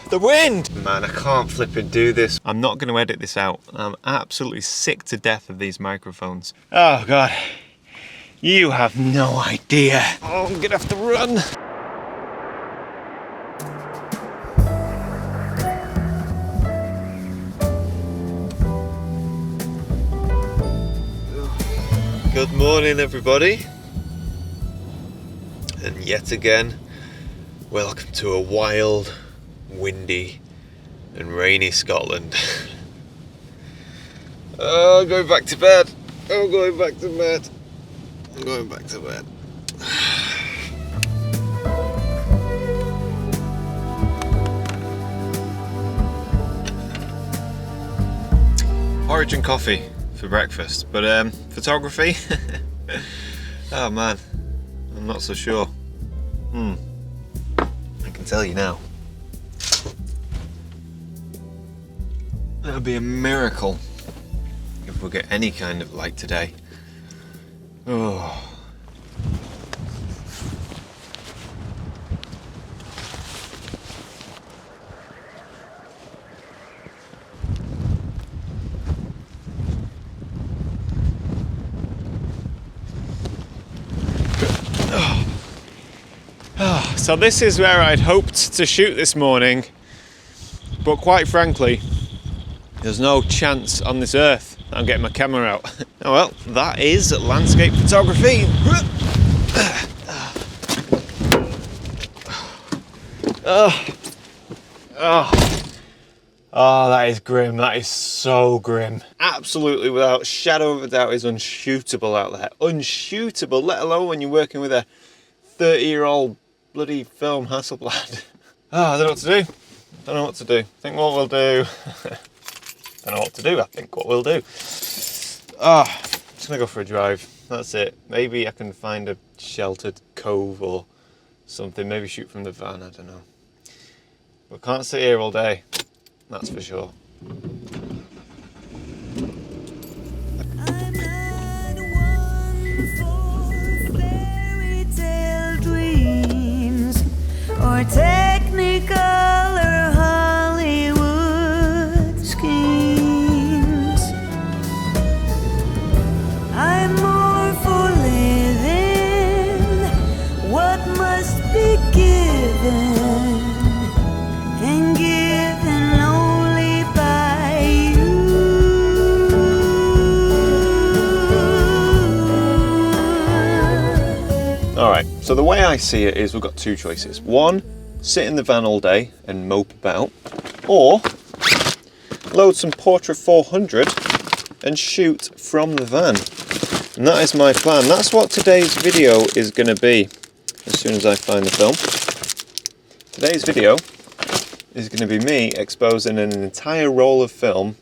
The wind! Man, I can't flip and do this. I'm not going to edit this out. I'm absolutely sick to death of these microphones. Oh God, you have no idea. Oh, I'm gonna have to run. Good morning, everybody. And yet again, welcome to a wild, windy and rainy Scotland. Oh, I'm going back to bed. I'm going back to bed. I'm going back to bed. Porridge and coffee for breakfast, but photography? Oh man, I'm not so sure. I can tell you now. That would be a miracle if we get any kind of light today. Oh. So this is where I'd hoped to shoot this morning, but quite frankly, there's no chance on this earth that I'm getting my camera out. Oh well, that is landscape photography. Oh, that is grim. That is so grim. Absolutely, without a shadow of a doubt, is unshootable out there. Unshootable, let alone when you're working with a 30-year-old bloody film Hasselblad. Oh, I don't know what to do. Don't know what to do. I think what we'll do. Don't know what to do. I think what we'll do. I'm just gonna go for a drive. That's it. Maybe I can find a sheltered cove or something. Maybe shoot from the van. I don't know. We can't sit here all day. That's for sure. Or technical or Hollywood schemes. I'm more for living what must be given, and given only by you. Alright, so the way I see it is we've got two choices. One, sit in the van all day and mope about, or load some Portra 400 and shoot from the van. And that is my plan. That's what today's video is going to be as soon as I find the film. Today's video is going to be me exposing an entire roll of film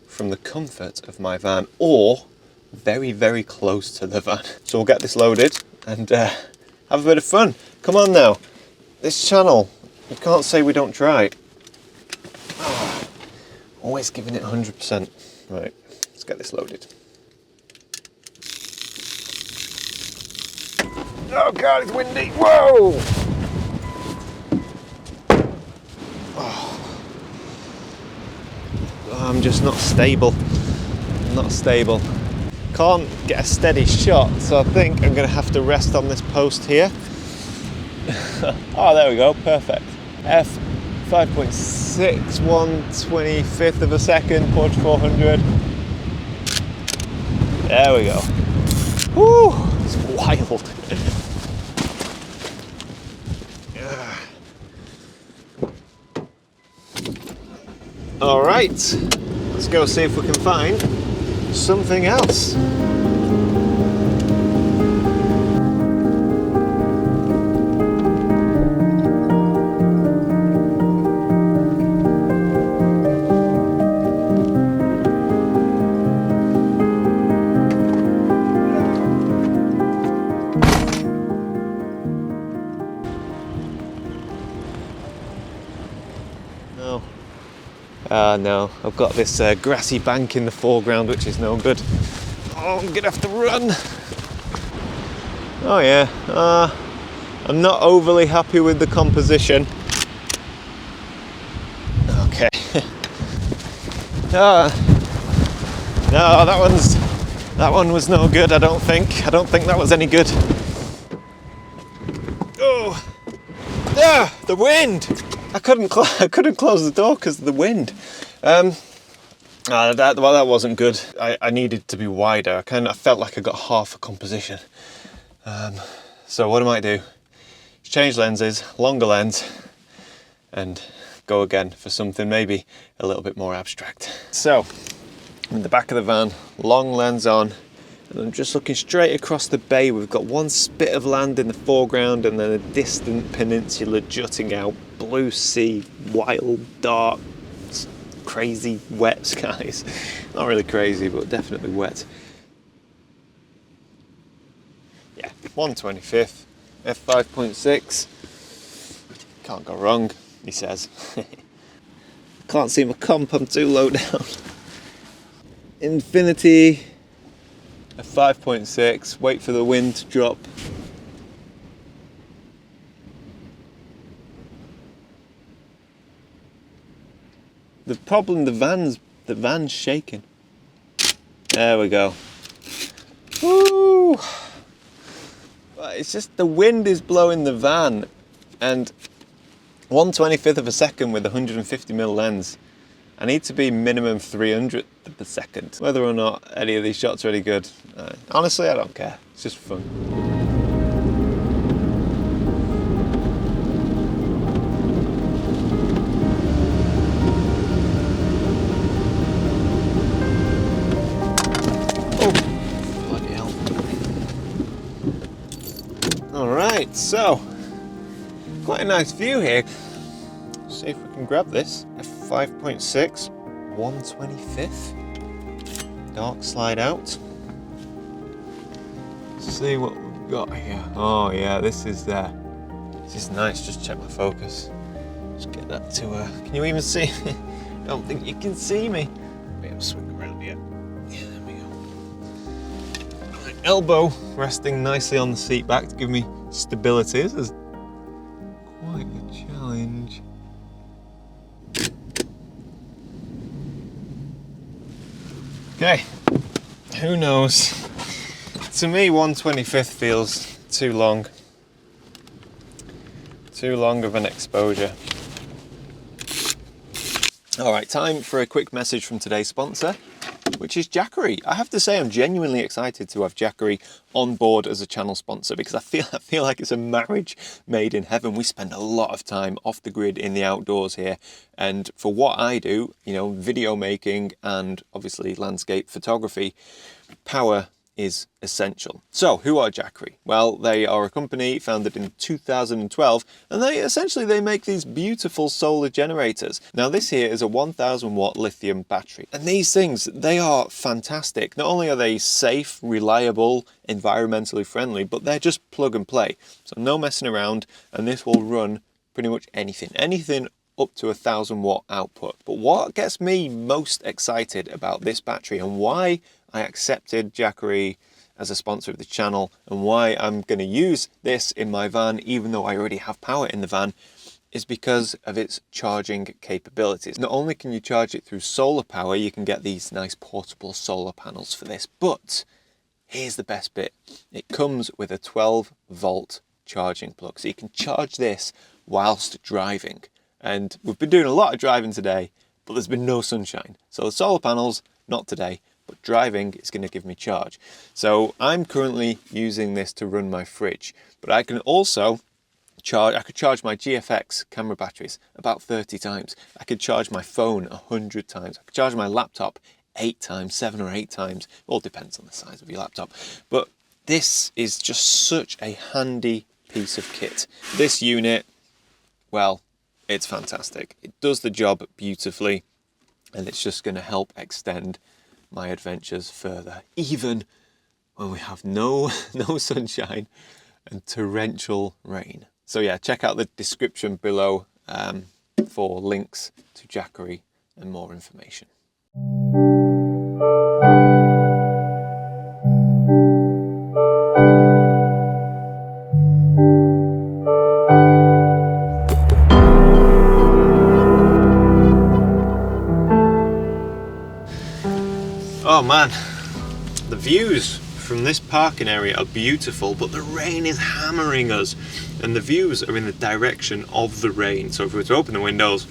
from the comfort of my van, or very, very close to the van. So we'll get this loaded and have a bit of fun. Come on now. This channel, you can't say we don't try. Always giving it 100%. Right, let's get this loaded. Oh God, it's windy. Whoa! I'm just not stable. I'm not stable. Can't get a steady shot, so I think I'm going to have to rest on this post here. Oh, there we go, perfect. F 5.6, 1/25 of a second, Portra 400. There we go. Woo, it's wild. All right, let's go see if we can find something else. No, I've got this grassy bank in the foreground, which is no good. Oh, I'm gonna have to run. Oh yeah, I'm not overly happy with the composition. Okay. No, that one was no good. I don't think that was any good. Oh, the wind! I couldn't close the door because of the wind. That wasn't good. I needed to be wider. I felt like I got half a composition. So what I might do is change lenses, longer lens, and go again for something maybe a little bit more abstract. So, in the back of the van, long lens on, and I'm just looking straight across the bay. We've got one spit of land in the foreground and then a distant peninsula jutting out, blue sea, wild, dark, crazy, wet skies. Not really crazy, but definitely wet. Yeah, 1/25, f5.6. Can't go wrong, he says. Can't see my comp, I'm too low down. Infinity, f5.6, wait for the wind to drop. The problem, the van's shaking. There we go. Woo! It's just the wind is blowing the van, and 1/25 of a second with 150mm lens. I need to be minimum 300th of a second. Whether or not any of these shots are any good, honestly, I don't care. It's just fun. Alright, so quite a nice view here. Let's see if we can grab this. f5.6, 1/25. Dark slide out. Let's see what we've got here. Oh yeah, this is nice. Just check my focus. Just get that to can you even see me? I don't think you can see me. Maybe I'll swing around here. Yeah, there we go. My elbow resting nicely on the seat back to give me stability. This is quite a challenge. Okay, who knows? To me, 1/25 feels too long. Too long of an exposure. All right, time for a quick message from today's sponsor, which is Jackery. I have to say I'm genuinely excited to have Jackery on board as a channel sponsor, because I feel like it's a marriage made in heaven. We spend a lot of time off the grid in the outdoors here, and for what I do, you know, video making and obviously landscape photography, power is essential. So who are Jackery? Well, they are a company founded in 2012, and they make these beautiful solar generators. Now this here is a 1000 watt lithium battery, and these things, they are fantastic. Not only are they safe, reliable, environmentally friendly, but they're just plug and play. So no messing around, and this will run pretty much anything up to 1000 watt output. But what gets me most excited about this battery, and why I accepted Jackery as a sponsor of the channel, and why I'm going to use this in my van even though I already have power in the van, is because of its charging capabilities. Not only can you charge it through solar power, you can get these nice portable solar panels for this, but here's the best bit. It comes with a 12-volt charging plug, so you can charge this whilst driving. And we've been doing a lot of driving today, but there's been no sunshine. So the solar panels, not today, but driving is going to give me charge. So I'm currently using this to run my fridge, but I can also I could charge my GFX camera batteries about 30 times. I could charge my phone 100 times. I could charge my laptop 8 times, 7 or 8 times. All depends on the size of your laptop. But this is just such a handy piece of kit. This unit, well, it's fantastic. It does the job beautifully, and it's just going to help extend my adventures further, even when we have no sunshine and torrential rain. So yeah, check out the description below for links to Jackery and more information. Oh man, the views from this parking area are beautiful, but the rain is hammering us, and the views are in the direction of the rain. So if we were to open the windows,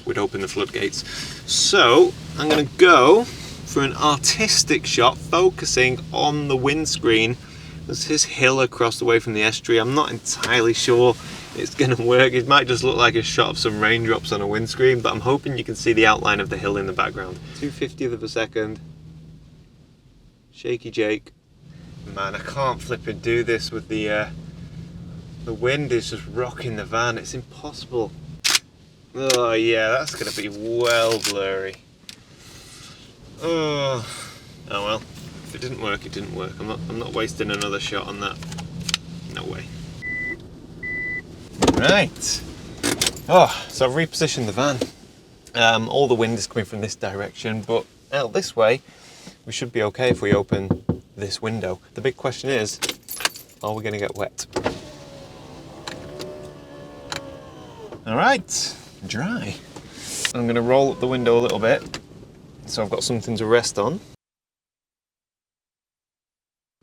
we'd open the floodgates. So I'm going to go for an artistic shot focusing on the windscreen. There's this hill across the way from the estuary. I'm not entirely sure it's going to work. It might just look like a shot of some raindrops on a windscreen, but I'm hoping you can see the outline of the hill in the background. 2/50th of a second. Shaky Jake. Man, I can't flipping do this with the wind is just rocking the van. It's impossible. Oh yeah, that's going to be well blurry. Oh well, if it didn't work, it didn't work. I'm not wasting another shot on that. No way. Right. Oh, so I've repositioned the van. All the wind is coming from this direction, but out this way, we should be okay if we open this window. The big question is, are we going to get wet? All right, dry. I'm going to roll up the window a little bit, so I've got something to rest on.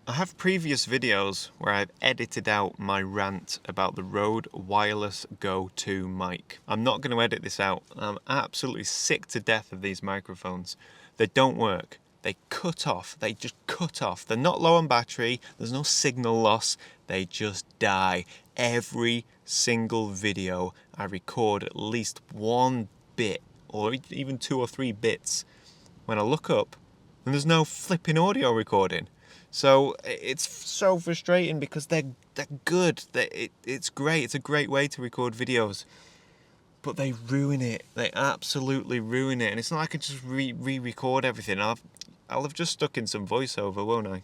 I have previous videos where I've edited out my rant about the Rode Wireless Go 2 mic. I'm not going to edit this out. I'm absolutely sick to death of these microphones. They don't work. They cut off. They just cut off. They're not low on battery. There's no signal loss. They just die. Every single video I record at least one bit or even 2 or 3 bits. When I look up, and there's no flipping audio recording. So it's so frustrating because they're good. It's great. It's a great way to record videos. But they ruin it. They absolutely ruin it. And it's not like I can just re-record everything. I'll have just stuck in some voiceover, won't I?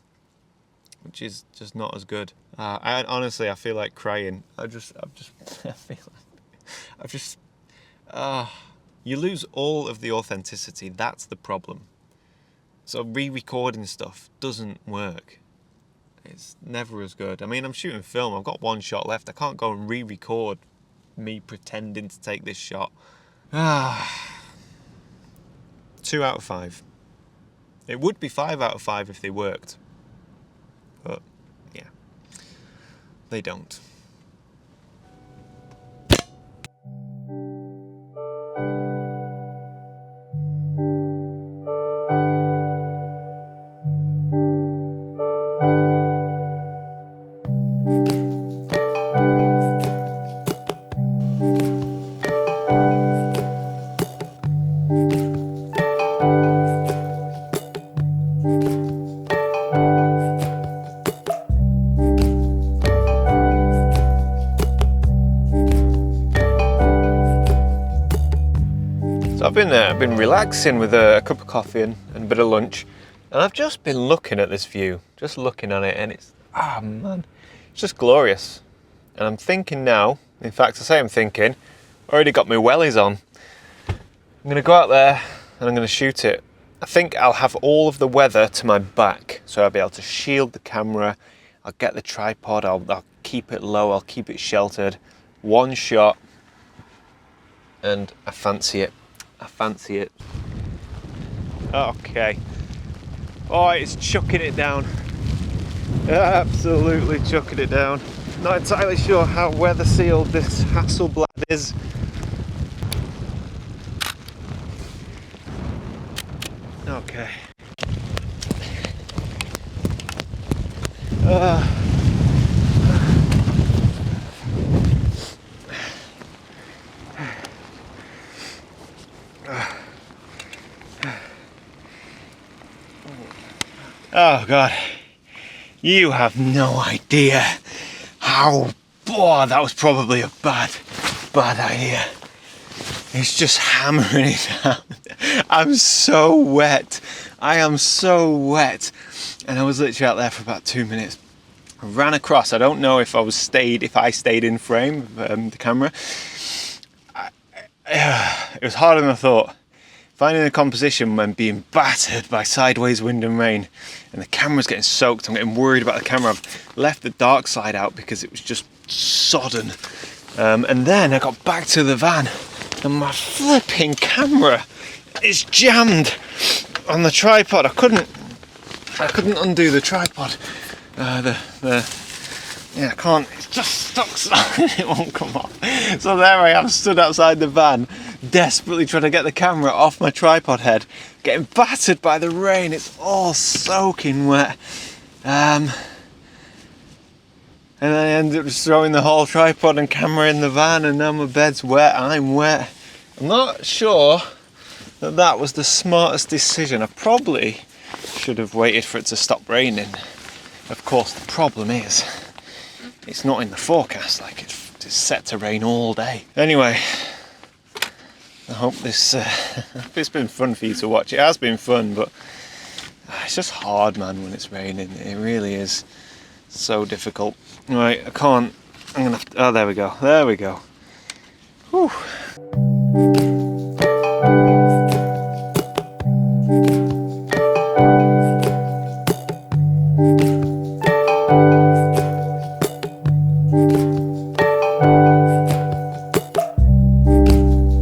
Which is just not as good. Honestly, I feel like crying. You lose all of the authenticity. That's the problem. So re-recording stuff doesn't work. It's never as good. I mean, I'm shooting film. I've got 1 shot left. I can't go and re-record me pretending to take this shot. 2 out of 5. It would be 5 out of 5 if they worked. But, yeah. They don't. I've been relaxing with a cup of coffee and a bit of lunch, and I've just been looking at this view, just looking at it, and it's, man, it's just glorious. And I'm thinking now, in fact I say I'm thinking, already got my wellies on. I'm going to go out there and I'm going to shoot it. I think I'll have all of the weather to my back, so I'll be able to shield the camera, I'll get the tripod, I'll keep it low, I'll keep it sheltered. 1 shot, and I fancy it. I fancy it. Okay. Oh, it's chucking it down. Absolutely chucking it down. Not entirely sure how weather sealed this Hasselblad is. Okay. Oh God, you have no idea how, that was probably a bad idea. It's just hammering it down. I'm so wet. I am so wet. And I was literally out there for about 2 minutes. I ran across, I don't know if I stayed in frame, the camera. It was harder than I thought. Finding a composition when being battered by sideways wind and rain, and the camera's getting soaked. I'm getting worried about the camera. I've left the dark side out because it was just sodden. And then I got back to the van and my flipping camera is jammed. on the tripod. I couldn't undo the tripod. Yeah, I can't. It's just stuck. It won't come off. So there I am, stood outside the van, desperately trying to get the camera off my tripod head, getting battered by the rain. It's all soaking wet. And then I ended up just throwing the whole tripod and camera in the van, and now my bed's wet. I'm wet. I'm not sure that was the smartest decision. I probably should have waited for it to stop raining. Of course, the problem is it's not in the forecast. Like, it's set to rain all day. Anyway, I hope it's been fun for you to watch. It has been fun, but it's just hard, man, when it's raining. It really is so difficult. Right, I can't. I'm gonna have to, oh, there we go. There we go. Whew.